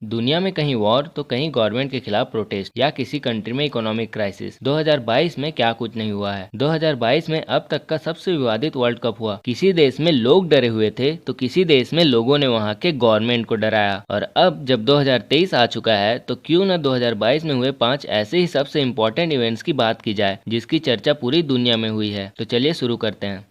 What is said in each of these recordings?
दुनिया में कहीं वॉर तो कहीं गवर्नमेंट के खिलाफ प्रोटेस्ट या किसी कंट्री में इकोनॉमिक क्राइसिस। 2022 में क्या कुछ नहीं हुआ है। 2022 में अब तक का सबसे विवादित वर्ल्ड कप हुआ। किसी देश में लोग डरे हुए थे तो किसी देश में लोगों ने वहां के गवर्नमेंट को डराया। और अब जब 2023 आ चुका है तो क्यों न 2022 में हुए 5 ऐसे ही सबसे इम्पोर्टेंट इवेंट्स की बात की जाए जिसकी चर्चा पूरी दुनिया में हुई है। तो चलिए शुरू करते हैं।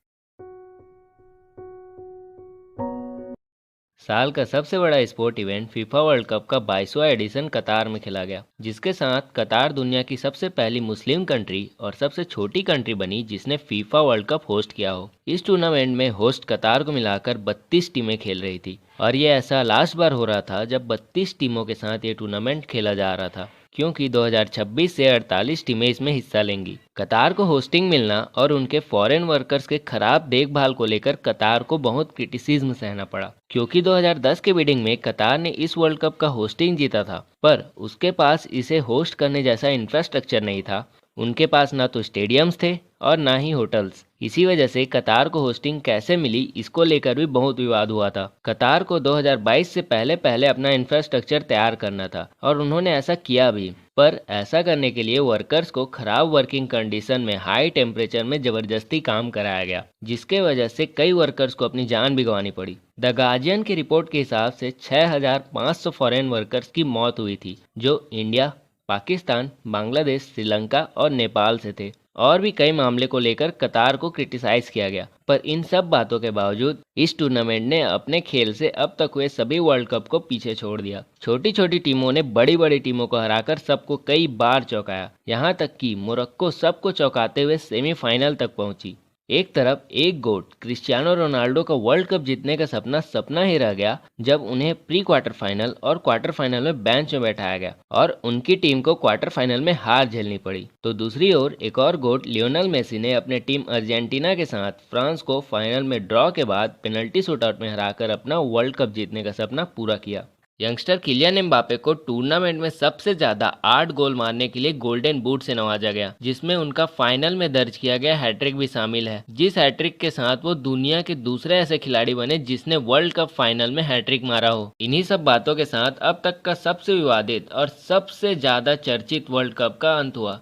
साल का सबसे बड़ा sport event FIFA world cup का 22वां एडिशन कतार में खेला गया, जिसके साथ कतार दुनिया की सबसे पहली मुस्लिम कंट्री और सबसे छोटी कंट्री बनी जिसने फीफा वर्ल्ड कप होस्ट किया हो। इस टूर्नामेंट में होस्ट कतार को मिलाकर 32 टीमें खेल रही थी और ये ऐसा लास्ट बार हो रहा था जब 32 टीमों के साथ ये टूर्नामेंट खेला जा रहा था, क्योंकि 2026 से 48 टीमें इसमें हिस्सा लेंगी। कतार को होस्टिंग मिलना और उनके फॉरेन वर्कर्स के खराब देखभाल को लेकर कतार को बहुत क्रिटिसिज्म सहना पड़ा, क्योंकि 2010 के बिडिंग में कतार ने इस वर्ल्ड कप का होस्टिंग जीता था, पर उसके पास इसे होस्ट करने जैसा इंफ्रास्ट्रक्चर नहीं था। उनके पास ना तो स्टेडियम्स थे और ना ही होटल्स। इसी वजह से कतार को होस्टिंग कैसे मिली इसको लेकर भी बहुत विवाद हुआ था। कतार को 2022 से पहले पहले अपना इंफ्रास्ट्रक्चर तैयार करना था और उन्होंने ऐसा किया भी, पर ऐसा करने के लिए वर्कर्स को खराब वर्किंग कंडीशन में हाई टेम्परेचर में जबरदस्ती काम कराया गया, जिसके वजह से कई वर्कर्स को अपनी जान भी गंवानी पड़ी। द गार्जियन की रिपोर्ट के हिसाब से 6500 फॉरेन वर्कर्स की मौत हुई थी, जो इंडिया, पाकिस्तान, बांग्लादेश, श्रीलंका और नेपाल से थे। और भी कई मामले को लेकर कतार को क्रिटिसाइज किया गया, पर इन सब बातों के बावजूद इस टूर्नामेंट ने अपने खेल से अब तक हुए सभी वर्ल्ड कप को पीछे छोड़ दिया। छोटी छोटी टीमों ने बड़ी बड़ी टीमों को हराकर सबको कई बार चौंकाया, यहाँ तक कि मोरक्को सबको चौंकाते हुए सेमीफाइनल तक पहुंची। एक तरफ एक गोट क्रिस्टियानो रोनाल्डो का वर्ल्ड कप जीतने का सपना सपना ही रह गया जब उन्हें प्री क्वार्टर फाइनल और क्वार्टर फाइनल में बेंच में बैठाया गया और उनकी टीम को क्वार्टर फाइनल में हार झेलनी पड़ी। तो दूसरी ओर एक और गोट लियोनेल मेसी ने अपने टीम अर्जेंटीना के साथ फ्रांस को फाइनल में ड्रॉ के बाद पेनल्टी शूटआउट में हराकर अपना वर्ल्ड कप जीतने का सपना पूरा किया। यंगस्टर किलियन एम्बापे को टूर्नामेंट में सबसे ज्यादा 8 गोल मारने के लिए गोल्डन बूट से नवाजा गया, जिसमें उनका फाइनल में दर्ज किया गया हैट्रिक भी शामिल है, जिस हैट्रिक के साथ वो दुनिया के दूसरे ऐसे खिलाड़ी बने जिसने वर्ल्ड कप फाइनल में हैट्रिक मारा हो। इन्हीं सब बातों के साथ अब तक का सबसे विवादित और सबसे ज्यादा चर्चित वर्ल्ड कप का अंत हुआ।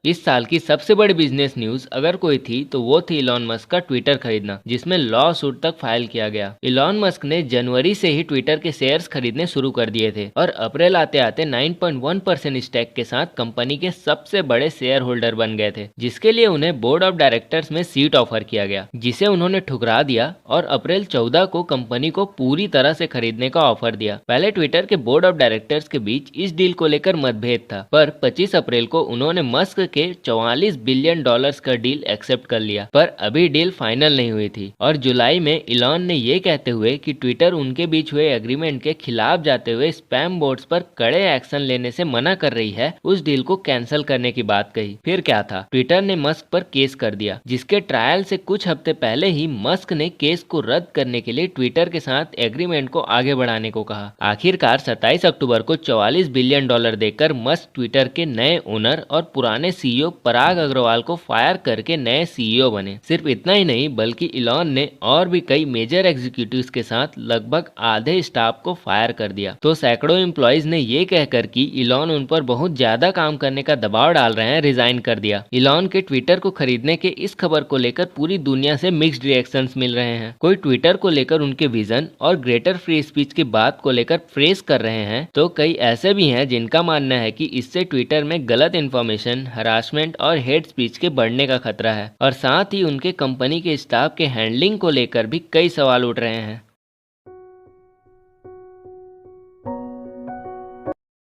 इस साल की सबसे बड़ी बिजनेस न्यूज अगर कोई थी तो वो थी इलॉन मस्क का ट्विटर खरीदना, जिसमें लॉ सूट तक फाइल किया गया। इलॉन मस्क ने जनवरी से ही ट्विटर के शेयर्स खरीदने शुरू कर दिए थे और अप्रैल आते आते 9.1% स्टैक के साथ कंपनी के सबसे बड़े शेयर होल्डर बन गए थे, जिसके लिए उन्हें बोर्ड ऑफ डायरेक्टर्स में सीट ऑफर किया गया, जिसे उन्होंने ठुकरा दिया और अप्रैल 14 को कंपनी को पूरी तरह से खरीदने का ऑफर दिया। पहले ट्विटर के बोर्ड ऑफ डायरेक्टर्स के बीच इस डील को लेकर मतभेद था, पर 25 अप्रैल को उन्होंने मस्क के 44 बिलियन डॉलर्स का डील एक्सेप्ट कर लिया। पर अभी डील फाइनल नहीं हुई थी और जुलाई में इलॉन ने ये कहते हुए कि ट्विटर उनके बीच हुए एग्रीमेंट के खिलाफ जाते हुए स्पैम बोट्स पर कड़े एक्शन लेने से मना कर रही है, उस डील को कैंसिल करने की बात कही। फिर क्या था, ट्विटर ने मस्क पर केस कर दिया, जिसके ट्रायल से कुछ हफ्ते पहले ही मस्क ने केस को रद्द करने के लिए ट्विटर के साथ एग्रीमेंट को आगे बढ़ाने को कहा। आखिरकार 27 अक्टूबर को 44 बिलियन डॉलर देकर मस्क ट्विटर के नए ओनर और पुराने सीईओ पराग अग्रवाल को फायर करके नए सीईओ बने। सिर्फ इतना ही नहीं बल्कि इलॉन ने और भी कई मेजर एग्जीक्यूटिव्स के साथ लगभग आधे स्टाफ को फायर कर दिया। तो सैकड़ों एम्प्लॉइज ने ये कहकर कि इलॉन उन पर बहुत ज्यादा काम करने का दबाव डाल रहे हैं, रिजाइन कर दिया। इलॉन के ट्विटर को खरीदने के इस खबर को लेकर पूरी दुनिया से मिक्स्ड रिएक्शंस मिल रहे हैं। कोई ट्विटर को लेकर उनके विजन और ग्रेटर फ्री स्पीच की बात को लेकर प्रेस कर रहे हैं, तो कई ऐसे भी हैं जिनका मानना है कि इससे ट्विटर में गलत इन्फॉर्मेशन, हरासमेंट और हेट स्पीच के बढ़ने का खतरा है और साथ ही उनके कंपनी के स्टाफ के हैंडलिंग को लेकर भी कई सवाल उठ रहे हैं।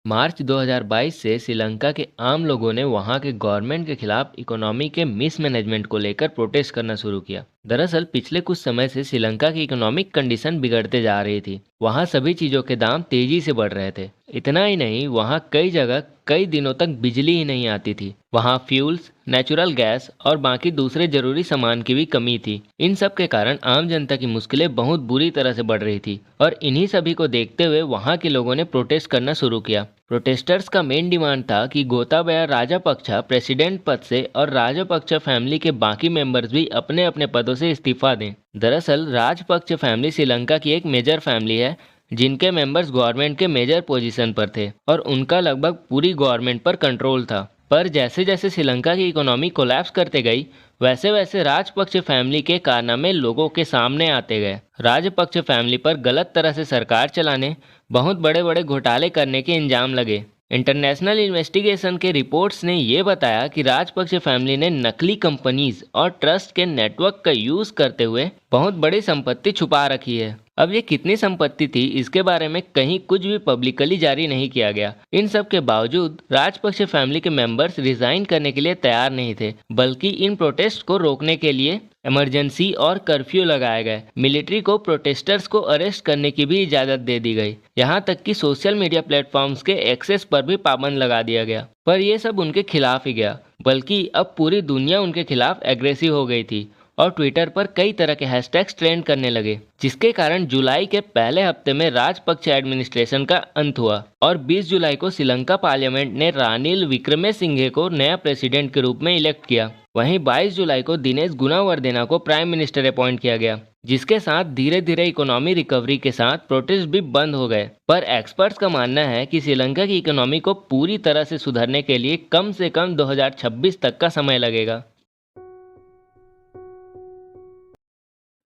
मार्च 2022 से श्रीलंका के आम लोगों ने वहां के गवर्नमेंट के खिलाफ इकोनॉमी के मिसमैनेजमेंट को लेकर प्रोटेस्ट करना शुरू किया। दरअसल पिछले कुछ समय से श्रीलंका की इकोनॉमिक कंडीशन बिगड़ते जा रही थी। वहां सभी चीज़ों के दाम तेजी से बढ़ रहे थे। इतना ही नहीं, वहां कई जगह कई दिनों तक बिजली ही नहीं आती थी। वहां फ्यूल्स, नेचुरल गैस और बाकी दूसरे जरूरी सामान की भी कमी थी। इन सब के कारण आम जनता की मुश्किलें बहुत बुरी तरह से बढ़ रही थी और इन्हीं सभी को देखते हुए वहां के लोगों ने प्रोटेस्ट करना शुरू किया। प्रोटेस्टर्स का मेन डिमांड था कि गोताबाया राजापक्सा प्रेसिडेंट पद से और राजापक्सा फैमिली के बाकी मेंबर्स भी अपने अपने पदों से इस्तीफा दें। दरअसल राजपक्सा फैमिली श्रीलंका की एक मेजर फैमिली है जिनके मेंबर्स गवर्नमेंट के मेजर पोजीशन पर थे और उनका लगभग पूरी गवर्नमेंट पर कंट्रोल था। पर जैसे जैसे श्रीलंका की इकोनॉमी कोलैप्स करते गई वैसे वैसे राजपक्ष फैमिली के कारनामे लोगों के सामने आते गए। राजपक्ष फैमिली पर गलत तरह से सरकार चलाने, बहुत बड़े बड़े घोटाले करने के इल्जाम लगे। इंटरनेशनल इन्वेस्टिगेशन के रिपोर्ट्स ने ये बताया कि राजपक्ष फैमिली ने नकली कंपनीज और ट्रस्ट के नेटवर्क का यूज करते हुए बहुत बड़ी संपत्ति छुपा रखी है। अब ये कितनी संपत्ति थी इसके बारे में कहीं कुछ भी पब्लिकली जारी नहीं किया गया। इन सब के बावजूद राजपक्ष फैमिली के मेंबर्स रिजाइन करने के लिए तैयार नहीं थे, बल्कि इन प्रोटेस्ट को रोकने के लिए इमरजेंसी और कर्फ्यू लगाए गए। मिलिट्री को प्रोटेस्टर्स को अरेस्ट करने की भी इजाज़त दे दी गई। यहाँ तक कि सोशल मीडिया प्लेटफॉर्म्स के एक्सेस पर भी पाबंद लगा दिया गया। पर यह सब उनके खिलाफ ही गया, बल्कि अब पूरी दुनिया उनके खिलाफ एग्रेसिव हो गई थी और ट्विटर पर कई तरह के हैशटैग्स ट्रेंड करने लगे, जिसके कारण जुलाई के पहले हफ्ते में राजपक्ष एडमिनिस्ट्रेशन का अंत हुआ और 20 जुलाई को श्रीलंका पार्लियामेंट ने रानिल विक्रमेसिंघे को नया प्रेसिडेंट के रूप में इलेक्ट किया। वहीं 22 जुलाई को दिनेश गुणावर्देना को प्राइम मिनिस्टर अपॉइंट किया गया, जिसके साथ धीरे धीरे इकोनॉमी रिकवरी के साथ प्रोटेस्ट भी बंद हो गए। पर एक्सपर्ट्स का मानना है कि श्रीलंका की इकोनॉमी को पूरी तरह से सुधरने के लिए कम से कम 2026 तक का समय लगेगा।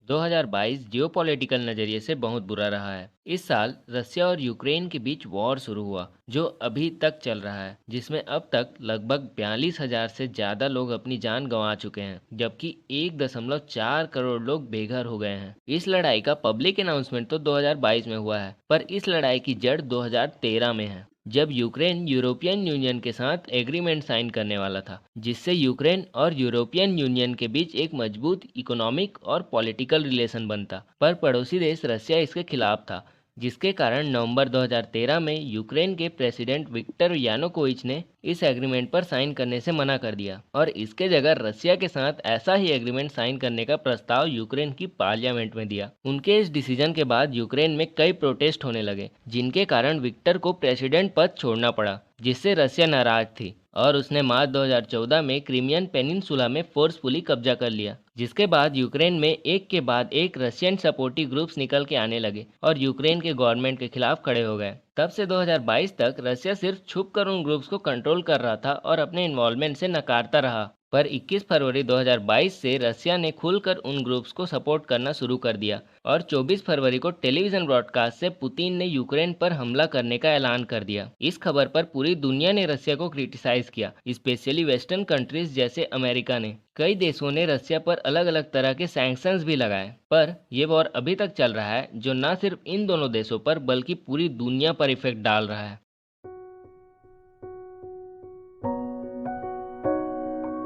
2022 जियोपॉलिटिकल नज़रिए से बहुत बुरा रहा है। इस साल रसिया और यूक्रेन के बीच वॉर शुरू हुआ जो अभी तक चल रहा है, जिसमें अब तक लगभग 42,000 से ज़्यादा लोग अपनी जान गंवा चुके हैं, जबकि 1.4 करोड़ लोग बेघर हो गए हैं। इस लड़ाई का पब्लिक अनाउंसमेंट तो 2022 में हुआ है, पर इस लड़ाई की जड़ 2013 में है, जब यूक्रेन यूरोपियन यूनियन के साथ एग्रीमेंट साइन करने वाला था, जिससे यूक्रेन और यूरोपियन यूनियन के बीच एक मजबूत इकोनॉमिक और पॉलिटिकल रिलेशन बनता। पर पड़ोसी देश रसिया इसके खिलाफ था, जिसके कारण नवंबर 2013 में यूक्रेन के प्रेसिडेंट विक्टर यानुकोविच ने इस एग्रीमेंट पर साइन करने से मना कर दिया और इसके जगह रसिया के साथ ऐसा ही एग्रीमेंट साइन करने का प्रस्ताव यूक्रेन की पार्लियामेंट में दिया। उनके इस डिसीजन के बाद यूक्रेन में कई प्रोटेस्ट होने लगे, जिनके कारण विक्टर को प्रेसिडेंट पद छोड़ना पड़ा, जिससे रसिया नाराज थी और उसने मार्च 2014 में क्रीमियन पेनिनसुला में फोर्सफुली कब्जा कर लिया, जिसके बाद यूक्रेन में एक के बाद एक रशियन सपोर्टिव ग्रुप्स निकल के आने लगे और यूक्रेन के गवर्नमेंट के खिलाफ खड़े हो गए। तब से 2022 तक रशिया सिर्फ छुपकर उन ग्रुप्स को कंट्रोल कर रहा था और अपने इन्वॉल्वमेंट से नकारता रहा। पर 21 फरवरी 2022 से रसिया ने खुलकर उन ग्रुप्स को सपोर्ट करना शुरू कर दिया और 24 फरवरी को टेलीविजन ब्रॉडकास्ट से पुतिन ने यूक्रेन पर हमला करने का ऐलान कर दिया। इस खबर पर पूरी दुनिया ने रसिया को क्रिटिसाइज किया, स्पेशली वेस्टर्न कंट्रीज जैसे अमेरिका ने। कई देशों ने रसिया पर अलग अलग तरह के सैंक्शंस भी लगाए। पर यह वॉर अभी तक चल रहा है, जो न सिर्फ इन दोनों देशों पर बल्कि पूरी दुनिया पर इफेक्ट डाल रहा है।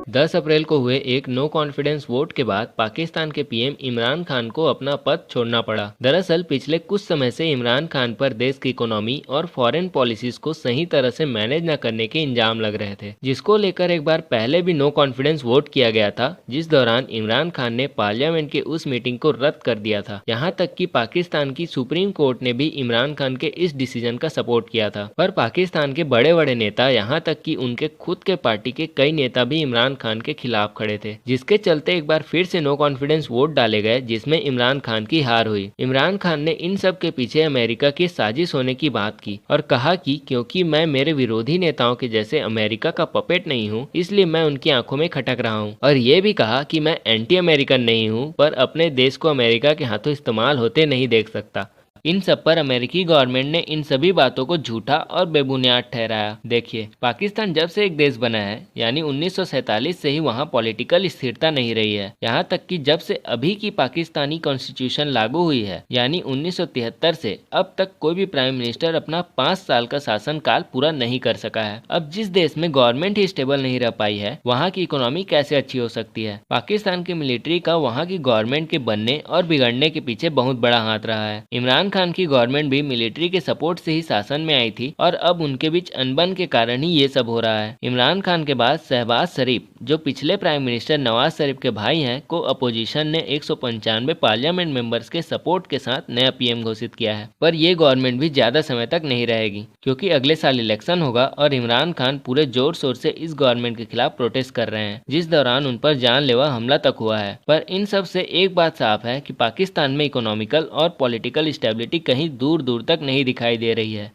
10 अप्रैल को हुए एक नो कॉन्फिडेंस वोट के बाद पाकिस्तान के पीएम इमरान खान को अपना पद छोड़ना पड़ा। दरअसल पिछले कुछ समय से इमरान खान पर देश की इकोनॉमी और फॉरेन पॉलिसीज को सही तरह से मैनेज न करने के इल्जाम लग रहे थे, जिसको लेकर एक बार पहले भी नो कॉन्फिडेंस वोट किया गया था, जिस दौरान इमरान खान ने पार्लियामेंट के उस मीटिंग को रद्द कर दिया था। यहाँ तक कि पाकिस्तान की सुप्रीम कोर्ट ने भी इमरान खान के इस डिसीजन का सपोर्ट किया था। पर पाकिस्तान के बड़े बड़े नेता, यहाँ तक कि उनके खुद के पार्टी के कई नेता भी इमरान खान के खिलाफ खड़े थे, जिसके चलते एक बार फिर से नो कॉन्फिडेंस वोट डाले गए, जिसमें इमरान खान की हार हुई। इमरान खान ने इन सब के पीछे अमेरिका की साजिश होने की बात की और कहा कि क्योंकि मैं मेरे विरोधी नेताओं के जैसे अमेरिका का पपेट नहीं हूं, इसलिए मैं उनकी आंखों में खटक रहा हूं। और ये भी कहा कि मैं एंटी अमेरिकन नहीं हूं, पर अपने देश को अमेरिका के हाथों इस्तेमाल होते नहीं देख सकता। इन सब पर अमेरिकी गवर्नमेंट ने इन सभी बातों को झूठा और बेबुनियाद ठहराया। देखिए, पाकिस्तान जब से एक देश बना है, यानी 1947 से ही वहाँ पॉलिटिकल स्थिरता नहीं रही है। यहाँ तक कि जब से अभी की पाकिस्तानी कॉन्स्टिट्यूशन लागू हुई है, यानी 1973 से, अब तक कोई भी प्राइम मिनिस्टर अपना 5 साल का शासन काल पूरा नहीं कर सका है। अब जिस देश में गवर्नमेंट ही स्टेबल नहीं रह पाई है, वहाँ की इकोनॉमी कैसे अच्छी हो सकती है। पाकिस्तान की मिलिट्री का वहाँ की गवर्नमेंट के बनने और बिगड़ने के पीछे बहुत बड़ा हाथ रहा है। इमरान खान की गवर्नमेंट भी मिलिट्री के सपोर्ट से ही शासन में आई थी और अब उनके बीच अनबन के कारण ही ये सब हो रहा है। इमरान खान के बाद शहबाज शरीफ, जो पिछले प्राइम मिनिस्टर नवाज शरीफ के भाई हैं, को अपोजिशन ने 195 पार्लियामेंट मेंबर्स के सपोर्ट के साथ नया पीएम घोषित किया है। पर ये गवर्नमेंट भी ज्यादा समय तक नहीं रहेगी, क्योंकि अगले साल इलेक्शन होगा और इमरान खान पूरे जोर शोर से इस गवर्नमेंट के खिलाफ प्रोटेस्ट कर रहे हैं, जिस दौरान उन पर जानलेवा हमला तक हुआ है। पर इन सब से एक बात साफ है कि पाकिस्तान में इकोनॉमिकल और पॉलिटिकल स्टेबिलिटी कहीं दूर दूर तक नहीं दिखाई दे रही है।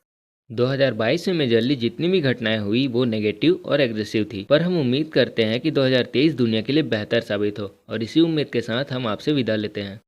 2022 में मेजरली जितनी भी घटनाएं हुई वो नेगेटिव और एग्रेसिव थी, पर हम उम्मीद करते हैं कि 2023 दुनिया के लिए बेहतर साबित हो, और इसी उम्मीद के साथ हम आपसे विदा लेते हैं।